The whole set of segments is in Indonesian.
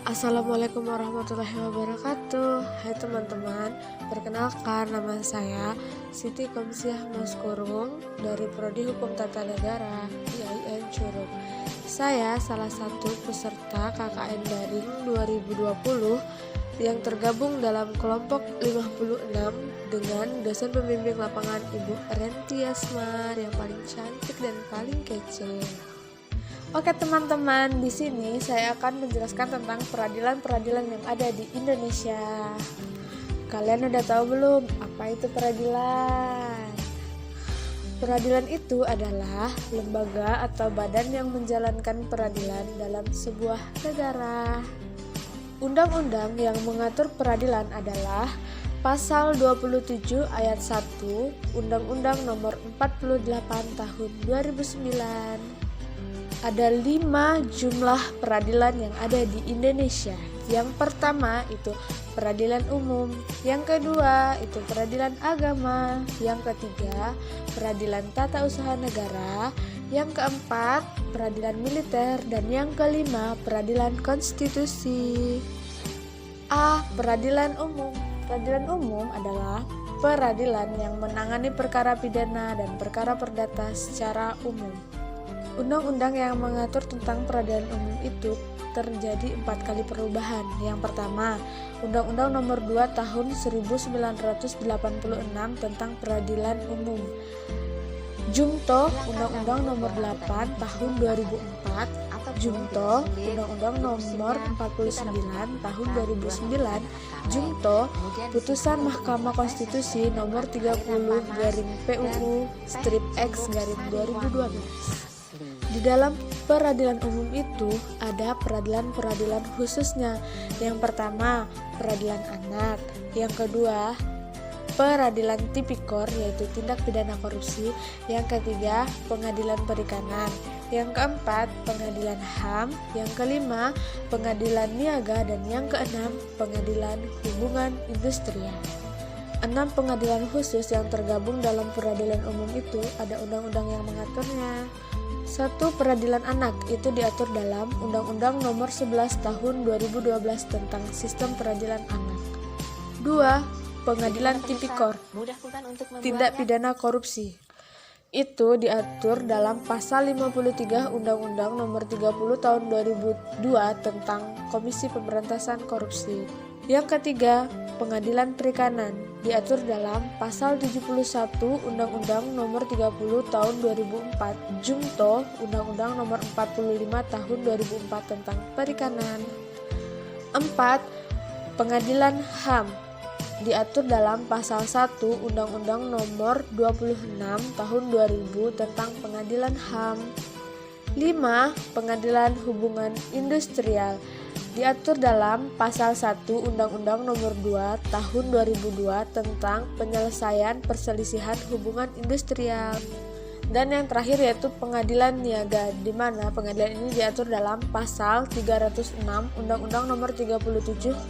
Assalamualaikum warahmatullahi wabarakatuh. Hai teman-teman, perkenalkan nama saya Siti Komsiah Maskurung dari Prodi Hukum Tata Negara IAIN Curug. Saya salah satu peserta KKN Daring 2020 yang tergabung dalam kelompok 56 dengan dosen pembimbing lapangan Ibu Renti Asmar yang paling cantik dan paling kece. Oke teman-teman, di sini saya akan menjelaskan tentang peradilan-peradilan yang ada di Indonesia. Kalian udah tahu belum apa itu peradilan? Peradilan itu adalah lembaga atau badan yang menjalankan peradilan dalam sebuah negara. Undang-undang yang mengatur peradilan adalah Pasal 27 ayat 1 Undang-Undang Nomor 48 Tahun 2009. Ada 5 jumlah peradilan yang ada di Indonesia. Yang pertama itu peradilan umum, yang kedua itu peradilan agama, yang ketiga peradilan tata usaha negara, yang keempat peradilan militer, dan yang kelima peradilan konstitusi. A. Peradilan umum. Peradilan umum adalah peradilan yang menangani perkara pidana dan perkara perdata secara umum. Undang-undang yang mengatur tentang peradilan umum itu terjadi 4 kali perubahan. Yang pertama, Undang-Undang Nomor 2 Tahun 1986 tentang Peradilan Umum. Jumto Undang-Undang Nomor 8 Tahun 2004, Jumto Undang-Undang Nomor 49 Tahun 2009, Jumto Putusan Mahkamah Konstitusi Nomor 30/PUU/X/2012. Di dalam peradilan umum itu ada peradilan-peradilan khususnya. Yang pertama, peradilan anak. Yang kedua, peradilan tipikor yaitu tindak pidana korupsi. Yang ketiga, pengadilan perikanan. Yang keempat, pengadilan HAM. Yang kelima, pengadilan niaga. Dan yang keenam, pengadilan hubungan industrial. 6 pengadilan khusus yang tergabung dalam peradilan umum itu ada undang-undang yang mengaturnya. 1. Peradilan anak itu diatur dalam Undang-Undang Nomor 11 Tahun 2012 tentang Sistem Peradilan Anak. 2. Pengadilan tipikor, tindak pidana korupsi, itu diatur dalam Pasal 53 Undang-Undang Nomor 30 Tahun 2002 tentang Komisi Pemberantasan Korupsi. Yang ketiga, pengadilan perikanan diatur dalam Pasal 71 Undang-Undang Nomor 30 Tahun 2004, Jumto Undang-Undang Nomor 45 Tahun 2004 tentang perikanan. 4. Pengadilan HAM diatur dalam Pasal 1 Undang-Undang Nomor 26 Tahun 2000 tentang pengadilan HAM. 5. Pengadilan hubungan industrial diatur dalam Pasal 1 Undang-Undang Nomor 2 Tahun 2002 tentang penyelesaian perselisihan hubungan industrial. Dan yang terakhir yaitu pengadilan niaga, di mana pengadilan ini diatur dalam Pasal 306 Undang-Undang Nomor 37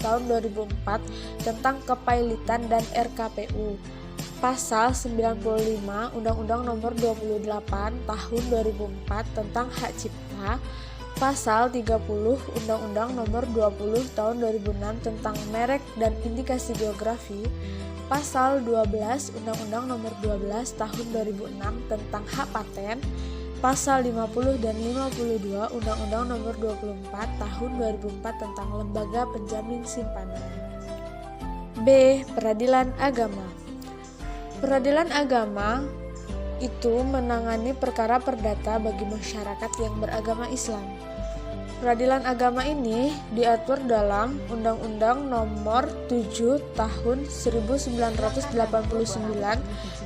Tahun 2004 tentang kepailitan dan RKPU. Pasal 95 Undang-Undang Nomor 28 Tahun 2004 tentang hak cipta. Pasal 30 Undang-Undang Nomor 20 Tahun 2006 tentang merek dan indikasi geografi. Pasal 12 Undang-Undang Nomor 12 Tahun 2006 tentang hak paten. Pasal 50 dan 52 Undang-Undang Nomor 24 Tahun 2004 tentang lembaga penjamin simpanan. B. Peradilan agama. Peradilan agama itu menangani perkara perdata bagi masyarakat yang beragama Islam. Peradilan agama ini diatur dalam Undang-Undang Nomor 7 Tahun 1989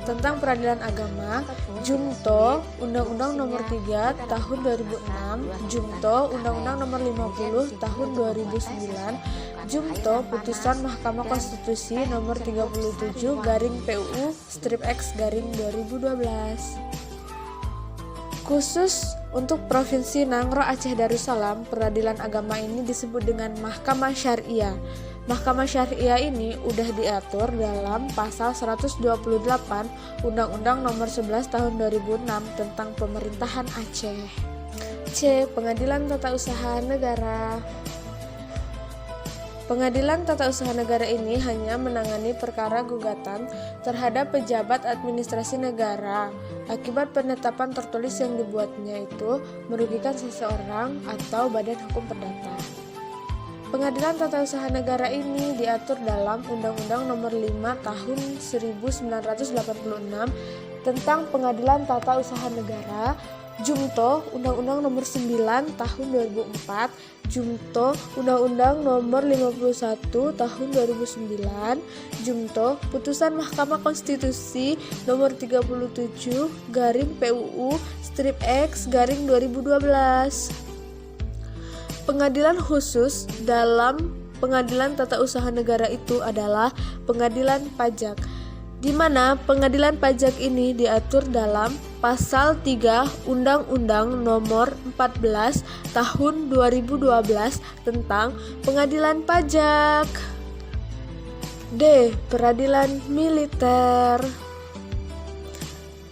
tentang peradilan agama, Jumto Undang-Undang Nomor 3 Tahun 2006, Jumto Undang-Undang Nomor 50 Tahun 2009, Jumto Putusan Mahkamah Konstitusi Nomor 37/PUU/X/2012. Khusus untuk Provinsi Nangro Aceh Darussalam, peradilan agama ini disebut dengan Mahkamah Syariah. Mahkamah Syariah ini udah diatur dalam Pasal 128 Undang-Undang Nomor 11 Tahun 2006 tentang Pemerintahan Aceh. C. Pengadilan Tata Usaha Negara. Pengadilan Tata Usaha Negara ini hanya menangani perkara gugatan terhadap pejabat administrasi negara akibat penetapan tertulis yang dibuatnya itu merugikan seseorang atau badan hukum perdata. Pengadilan Tata Usaha Negara ini diatur dalam Undang-Undang Nomor 5 Tahun 1986 tentang Pengadilan Tata Usaha Negara, Jumto Undang-Undang Nomor 9 Tahun 2004, Jumto Undang-Undang Nomor 51 Tahun 2009, Jumto Putusan Mahkamah Konstitusi Nomor 37 PUU strip X 2012. Pengadilan khusus dalam Pengadilan Tata Usaha Negara itu adalah Pengadilan Pajak, di mana Pengadilan Pajak ini diatur dalam Pasal 3 Undang-Undang Nomor 14 Tahun 2012 tentang Pengadilan Pajak. D. Peradilan Militer.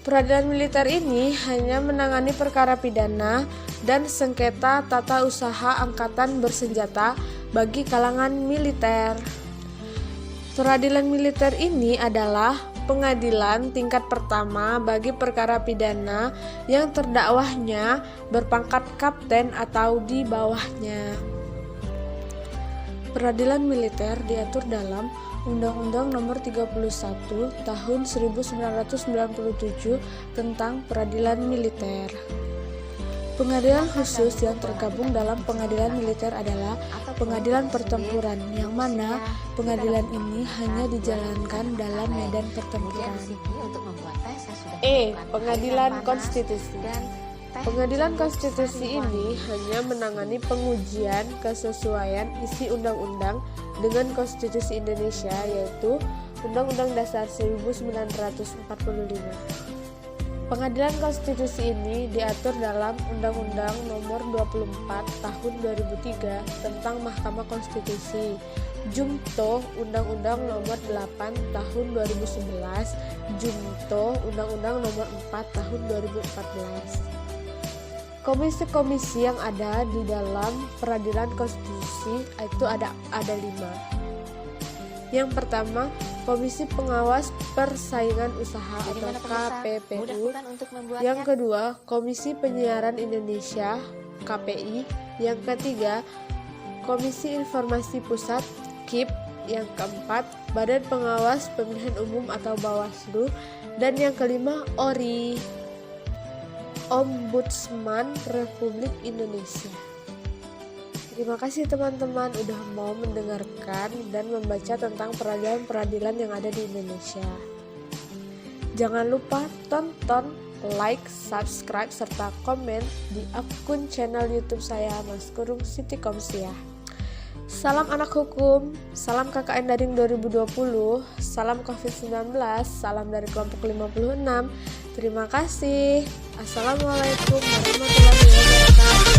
Peradilan militer ini hanya menangani perkara pidana dan sengketa tata usaha angkatan bersenjata bagi kalangan militer. Peradilan militer ini adalah pengadilan tingkat pertama bagi perkara pidana yang terdakwahnya berpangkat kapten atau di bawahnya. Peradilan militer diatur dalam Undang-Undang Nomor 31 Tahun 1997 tentang Peradilan Militer. Pengadilan khusus yang tergabung dalam pengadilan militer adalah pengadilan pertempuran, yang mana pengadilan ini hanya dijalankan dalam medan pertempuran. E. Pengadilan Konstitusi. Pengadilan Konstitusi ini hanya menangani pengujian kesesuaian isi undang-undang dengan Konstitusi Indonesia, yaitu Undang-Undang Dasar 1945. Pengadilan Konstitusi ini diatur dalam Undang-Undang Nomor 24 Tahun 2003 tentang Mahkamah Konstitusi, Jumto Undang-Undang Nomor 8 Tahun 2011, Jumto Undang-Undang Nomor 4 Tahun 2014. Komisi-komisi yang ada di dalam Peradilan Konstitusi itu ada 5. Yang pertama, Komisi Pengawas Persaingan Usaha atau KPPU. Yang kedua, Komisi Penyiaran Indonesia KPI. Yang ketiga, Komisi Informasi Pusat KIP. Yang keempat, Badan Pengawas Pemilihan Umum atau Bawaslu. Dan yang kelima, ORI, Ombudsman Republik Indonesia. Terima kasih teman-teman udah mau mendengarkan dan membaca tentang peradilan-peradilan yang ada di Indonesia. Jangan lupa tonton, like, subscribe, serta komen di akun channel YouTube saya, Mas Kurung Siti Komsiah. Salam anak hukum, salam KKN Daring 2020, salam COVID-19, salam dari kelompok 56. Terima kasih. Assalamualaikum warahmatullahi wabarakatuh.